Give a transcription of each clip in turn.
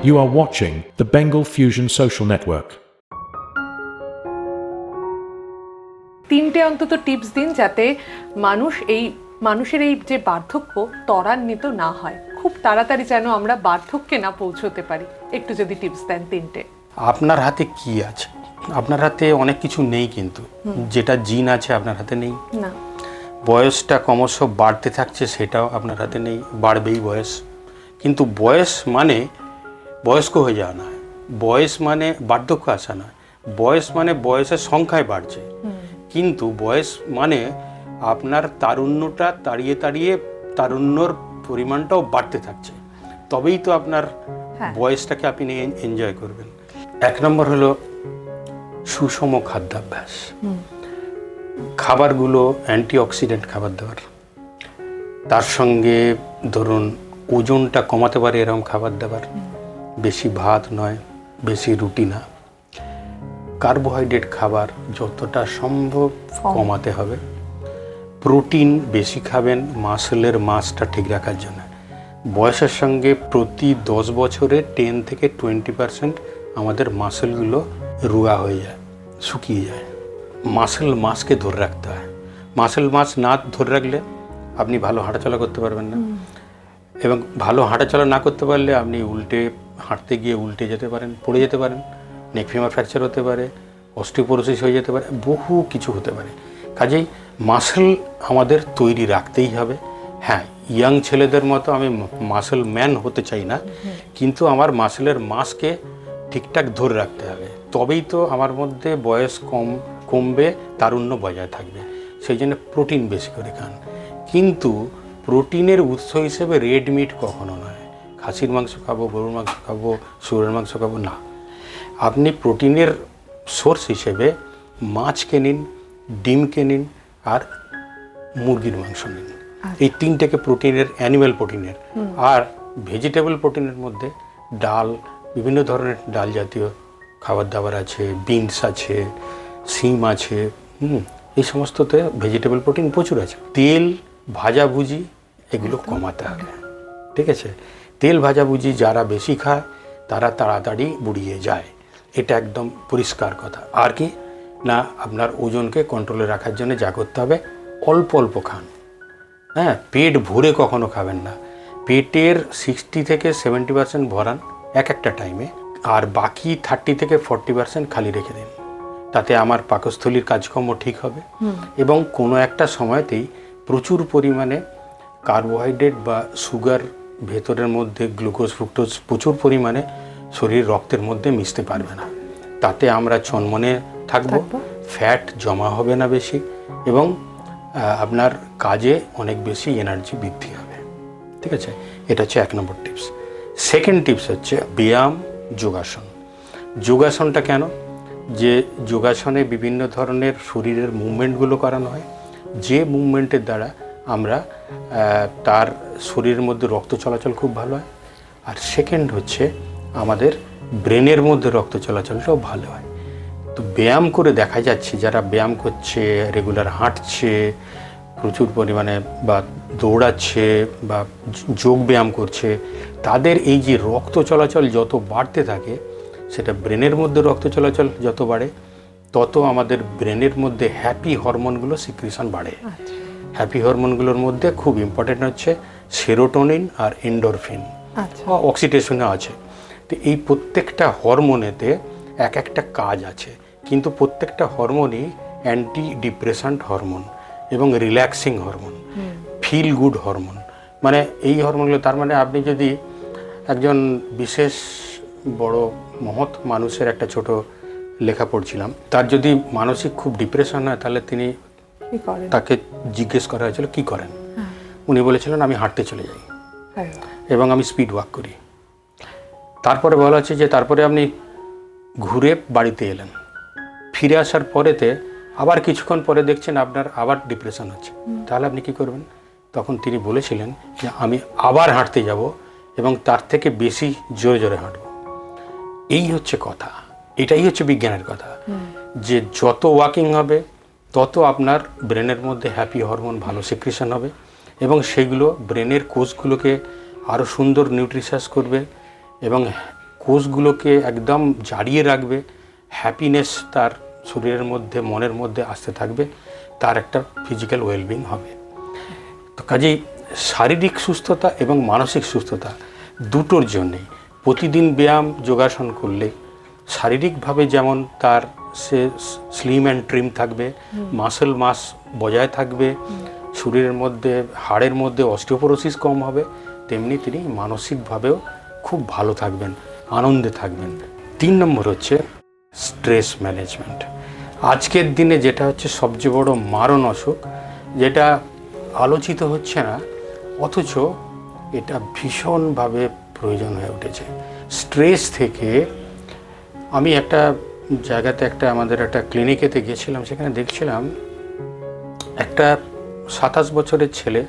You are watching the Bengal Fusion Social Network. তিনটে অন্তত tips দিন যাতে মানুষের এই যে বার্ধক্য ত্বরান্বিত না হয়, খুব তাড়াতাড়ি যেন আমরা বার্ধক্যে না পৌঁছতে পারি। একটু যদি টিপস দেন তিনটে। আপনার হাতে কি আছে? আপনার হাতে অনেক কিছু নেই, কিন্তু যেটা জিন আছে আপনার হাতে নেই। না, বয়সটা ক্রমশ বাড়তে থাকছে, সেটাও আপনার হাতে নেই, বাড়বেই বয়স। কিন্তু বয়স মানে বয়স্ক হয়ে যাওয়া নয়, বয়স মানে বার্ধক্য আসা নয়, বয়স মানে বয়সের সংখ্যায় বাড়ছে। কিন্তু বয়স মানে আপনার তারুণ্যটা তাড়িয়ে তাড়িয়ে তারুণ্যর পরিমাণটাও বাড়তে থাকছে, তবেই তো আপনার বয়সটাকে আপনি এনজয় করবেন। এক নম্বর হলো সুষম খাদ্যাভ্যাস। খাবারগুলো অ্যান্টিঅক্সিডেন্ট খাবার দাবার, তার সঙ্গে ধরুন ওজনটা কমাতে পারে এরকম খাবার দাবার। বেশি ভাত নয়, বেশি রুটি না, কার্বোহাইড্রেট খাবার যতটা সম্ভব কমাতে হবে। প্রোটিন বেশি খাবেন মাসলের মাসটা ঠিক রাখার জন্য। বয়সের সঙ্গে প্রতি 10 বছরে 10 থেকে 20% আমাদের মাসলগুলো রুয়া হয়ে যায়, শুকিয়ে যায়। মাসল মাসকে ধরে রাখতে হয়। মাসল মাস না ধরে রাখলে আপনি ভালো হাঁটাচলা করতে পারবেন না, এবং ভালো হাঁটাচলা না করতে পারলে আপনি হাঁটতে গিয়ে উল্টে যেতে পারেন, পড়ে যেতে পারেন, নেক ফিমার ফ্র্যাকচার হতে পারে, অস্টিওপোরোসিস হয়ে যেতে পারে, বহু কিছু হতে পারে। কাজেই মাসল আমাদের তৈরি রাখতেই হবে। হ্যাঁ, ইয়াং ছেলেদের মতো আমি মাসল ম্যান হতে চাই না, কিন্তু আমার মাসলের মাসকে ঠিকঠাক ধরে রাখতে হবে, তবেই তো আমার মধ্যে বয়স কমবে, তারুণ্য বজায় থাকবে। সেই জন্য প্রোটিন বেশি করে খান, কিন্তু প্রোটিনের উৎস হিসেবে রেড মিট কখনো নয়। খাসির মাংস খাবো, গরুর মাংস খাবো, শুয়োরের মাংস খাবো না। আপনি প্রোটিনের সোর্স হিসেবে মাছকে নিন, ডিমকে নিন, আর মুরগির মাংস নিন। এই তিনটেকে প্রোটিনের, অ্যানিম্যাল প্রোটিনের। আর ভেজিটেবল প্রোটিনের মধ্যে ডাল, বিভিন্ন ধরনের ডাল জাতীয় খাবার দাবার আছে, বিনস আছে, সিম আছে, এই সমস্ততে ভেজিটেবল প্রোটিন প্রচুর আছে। তেল ভাজাভুজি এগুলো কমাতে হবে, ঠিক আছে? তেল ভাজাভুজি যারা বেশি খায় তারা তাড়াতাড়ি বুড়িয়ে যায়, এটা একদম পরিষ্কার কথা। আর কি না, আপনার ওজনকে কন্ট্রোলে রাখার জন্য যা করতে হবে, অল্প অল্প খান। হ্যাঁ, পেট ভরে কখনো খাবেন না। পেটের 60 থেকে 70% ভরান একটা টাইমে, আর বাকি 30 থেকে 40% খালি রেখে দিন। তাতে আমার পাকস্থলীর কাজকর্ম ঠিক হবে, এবং কোনো একটা সময়তেই প্রচুর পরিমাণে কার্বোহাইড্রেট বা সুগার ভেতরের মধ্যে, গ্লুকোজ ফ্রুক্টোজ প্রচুর পরিমাণে শরীর রক্তের মধ্যে মিশতে পারবে না। তাতে আমরা চনমনে থাকবো, ফ্যাট জমা হবে না বেশি, এবং আপনার কাজে অনেক বেশি এনার্জি বৃদ্ধি হবে, ঠিক আছে? এটা হচ্ছে 1 নম্বর টিপস। সেকেন্ড টিপস হচ্ছে ব্যায়াম, যোগাসন। যোগাসনটা কেন? যে যোগাসনে বিভিন্ন ধরনের শরীরের মুভমেন্টগুলো করানো হয়, যে মুভমেন্টের দ্বারা আমরা তার শরীরের মধ্যে রক্ত চলাচল খুব ভালো হয়। আর সেকেন্ড হচ্ছে আমাদের ব্রেনের মধ্যে রক্ত চলাচলটাও ভালো হয়। তো ব্যায়াম করে দেখা যাচ্ছে, যারা ব্যায়াম করছে, রেগুলার হাঁটছে প্রচুর পরিমাণে, বা দৌড়াচ্ছে, বা যোগ ব্যায়াম করছে, তাদের এই যে রক্ত চলাচল যত বাড়তে থাকে, সেটা ব্রেনের মধ্যে রক্ত চলাচল যত বাড়ে, তত আমাদের ব্রেনের মধ্যে হ্যাপি হরমোনগুলো সিক্রিশন বাড়ে। হ্যাপি হরমোনগুলোর মধ্যে খুব ইম্পর্টেন্ট হচ্ছে সেরোটোনিন আর এন্ডোরফিন, অক্সিটোসিনও আছে। তো এই প্রত্যেকটা হরমোনেতে একটা কাজ আছে, কিন্তু প্রত্যেকটা হরমোনই অ্যান্টি ডিপ্রেসেন্ট হরমোন এবং relaxing hormone, feel good hormone. মানে এই হরমোনগুলো, তার মানে আপনি যদি একজন বিশেষ বড় মহৎ মানুষের একটা ছোট লেখা পড়ছিলাম, তার যদি মানসিক খুব ডিপ্রেশন হয়, তাহলে তাকে জিজ্ঞেস করা হয়েছিল কি করেন। উনি বলেছিলেন আমি হাঁটতে চলে যাই এবং আমি স্পিড ওয়াক করি। তারপরে বলা হচ্ছে যে তারপরে আপনি ঘুরে বাড়িতে এলেন, ফিরে আসার পরেতে আবার কিছুক্ষণ পরে দেখছেন আপনার আবার ডিপ্রেশন হচ্ছে, তাহলে আপনি কি করবেন? তখন তিনি বলেছিলেন যে আমি আবার হাঁটতে যাব এবং তার থেকে বেশি জোরে জোরে হাঁটব। এই হচ্ছে কথা, এটাই হচ্ছে বিজ্ঞানের কথা, যে যত ওয়াকিং হবে তত আপনার ব্রেনের মধ্যে হ্যাপি হরমোন ভালো সিক্রিশন হবে, এবং সেগুলো ব্রেনের কোষগুলোকে আরও সুন্দর নিউট্রিশাস করবে, এবং কোষগুলোকে একদম জারিয়ে রাখবে, হ্যাপিনেস তার শরীরের মধ্যে মনের মধ্যে আসতে থাকবে, তার একটা ফিজিক্যাল ওয়েলবিং হবে। তো কাজেই শারীরিক সুস্থতা এবং মানসিক সুস্থতা দুটোর জন্যেই প্রতিদিন ব্যায়াম যোগাসন করলে শারীরিকভাবে যেমন তার সে স্লিম অ্যান্ড ট্রিম থাকবে, মাসেল মাস বজায় থাকবে, শরীরের মধ্যে হাড়ের মধ্যে অস্টিওপোরোসিস কম হবে, তেমনি তিনি মানসিকভাবেও খুব ভালো থাকবেন, আনন্দে থাকবেন। 3 নম্বর হচ্ছে স্ট্রেস ম্যানেজমেন্ট। আজকের দিনে যেটা হচ্ছে সবচেয়ে বড় মারণ অসুখ, যেটা আলোচিত হচ্ছে না, অথচ এটা ভীষণভাবে প্রয়োজন হয়ে উঠেছে। স্ট্রেস থেকে আমি একটা জায়গাতে আমাদের একটা ক্লিনিকেতে গেছিলাম, সেখানে দেখছিলাম একটা 27 বছরের ছেলে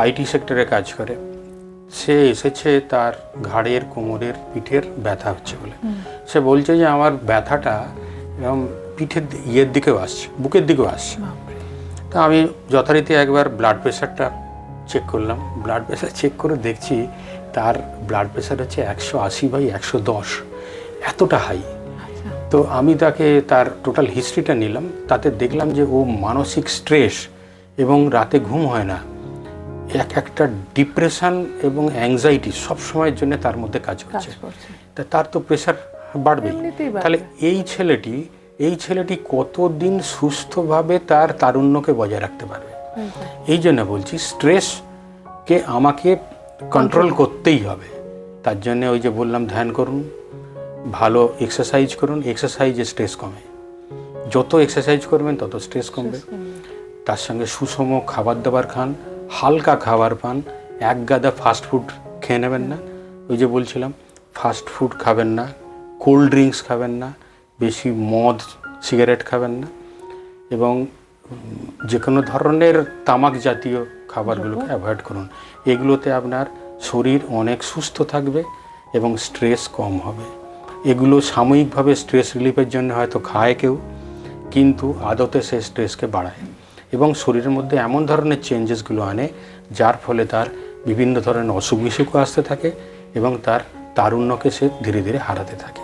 আইটি সেক্টরে কাজ করে। সে এসেছে তার ঘাড়ের, কোমরের, পিঠের ব্যথা হচ্ছে বলে। সে বলছে যে আমার ব্যথাটা এরকম পিঠের ইয়ের দিকেও আসছে, বুকের দিকেও আসছে। তা আমি যথারীতি একবার ব্লাড প্রেশারটা চেক করলাম। ব্লাড প্রেশার চেক করে দেখছি তার ব্লাড প্রেশার হচ্ছে 180/110, এতটা হাই। তো আমি তাকে তার টোটাল হিস্ট্রিটা নিলাম, তাতে দেখলাম যে ও মানসিক স্ট্রেস এবং রাতে ঘুম হয় না, একটা ডিপ্রেশন এবং অ্যাংজাইটি সব সময়ের জন্য তার মধ্যে কাজ করছে। তা তার তো প্রেশার বাড়বেই। তাহলে এই ছেলেটি কতদিন সুস্থভাবে তার তারুণ্যকে বজায় রাখতে পারবে? এই জন্য বলছি স্ট্রেসকে আমাকে কন্ট্রোল করতেই হবে। তার জন্য ওই যে বললাম ধ্যান করুন, ভালো এক্সারসাইজ করুন, এক্সারসাইজে স্ট্রেস কমে। যত এক্সারসাইজ করবেন তত স্ট্রেস কমবে। তার সঙ্গে সুষম খাবার দাবার খান, হালকা খাবার পান, এক গাদা ফাস্ট ফুড খেয়ে নেবেন না। ওই যে বলছিলাম ফাস্ট ফুড খাবেন না, কোল্ড ড্রিঙ্কস খাবেন না, বেশি মদ সিগারেট খাবেন না, এবং যে কোনো ধরনের তামাক জাতীয় খাবারগুলোকে অ্যাভয়েড করুন। এগুলোতে আপনার শরীর অনেক সুস্থ থাকবে এবং স্ট্রেস কম হবে। এগুলো সাময়িকভাবে স্ট্রেস রিলিফের জন্য হয়তো খায় কেউ, কিন্তু আদতে সে স্ট্রেসকে বাড়ায় এবং শরীরের মধ্যে এমন ধরনের চেঞ্জেসগুলো আনে যার ফলে তার বিভিন্ন ধরনের অসুখ বিসুখও আসতে থাকে এবং তার তারুণ্যকে সে ধীরে ধীরে হারাতে থাকে।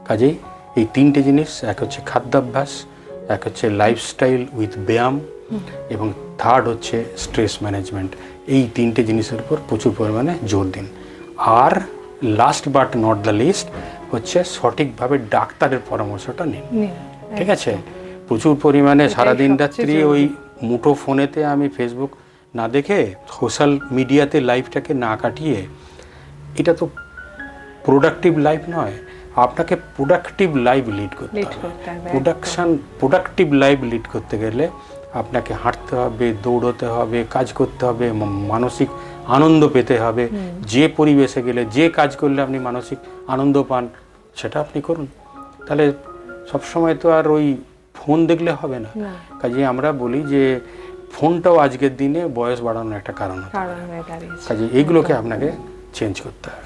কাজেই এই 3টে জিনিস, এক হচ্ছে খাদ্যাভ্যাস, এক হচ্ছে লাইফস্টাইল উইথ ব্যায়াম, এবং থার্ড হচ্ছে স্ট্রেস ম্যানেজমেন্ট। এই 3টে জিনিসের উপর প্রচুর পরিমাণে জোর দিন। আর last but not the least হচ্ছে সঠিকভাবে ডাক্তারের পরামর্শটা নিন। ঠিক আছে? প্রচুর পরিমাণে সারাদিন রাত্রি ওই মুঠো ফোনেতে আমি ফেসবুক না দেখে, সোশ্যাল মিডিয়াতে লাইফটাকে না কাটিয়ে, এটা তো প্রোডাক্টিভ লাইফ নয়। আপনাকে প্রোডাক্টিভ লাইফ লিড করতে হবে। প্রোডাক্টিভ লাইফ লিড করতে গেলে আপনাকে হাঁটতে হবে, দৌড়তে হবে, কাজ করতে হবে, মানসিক আনন্দ পেতে হবে। যে পরিবেশে গেলে, যে কাজ করলে আপনি মানসিক আনন্দ পান, সেটা আপনি করুন। তাহলে সবসময় তো আর ওই ফোন দেখলে হবে না। কাজে আমরা বলি যে ফোনটাও আজকের দিনে বয়স বাড়ানোর একটা কারণ হতে পারে। কাজে এইগুলোকে আপনাকে চেঞ্জ করতে হবে।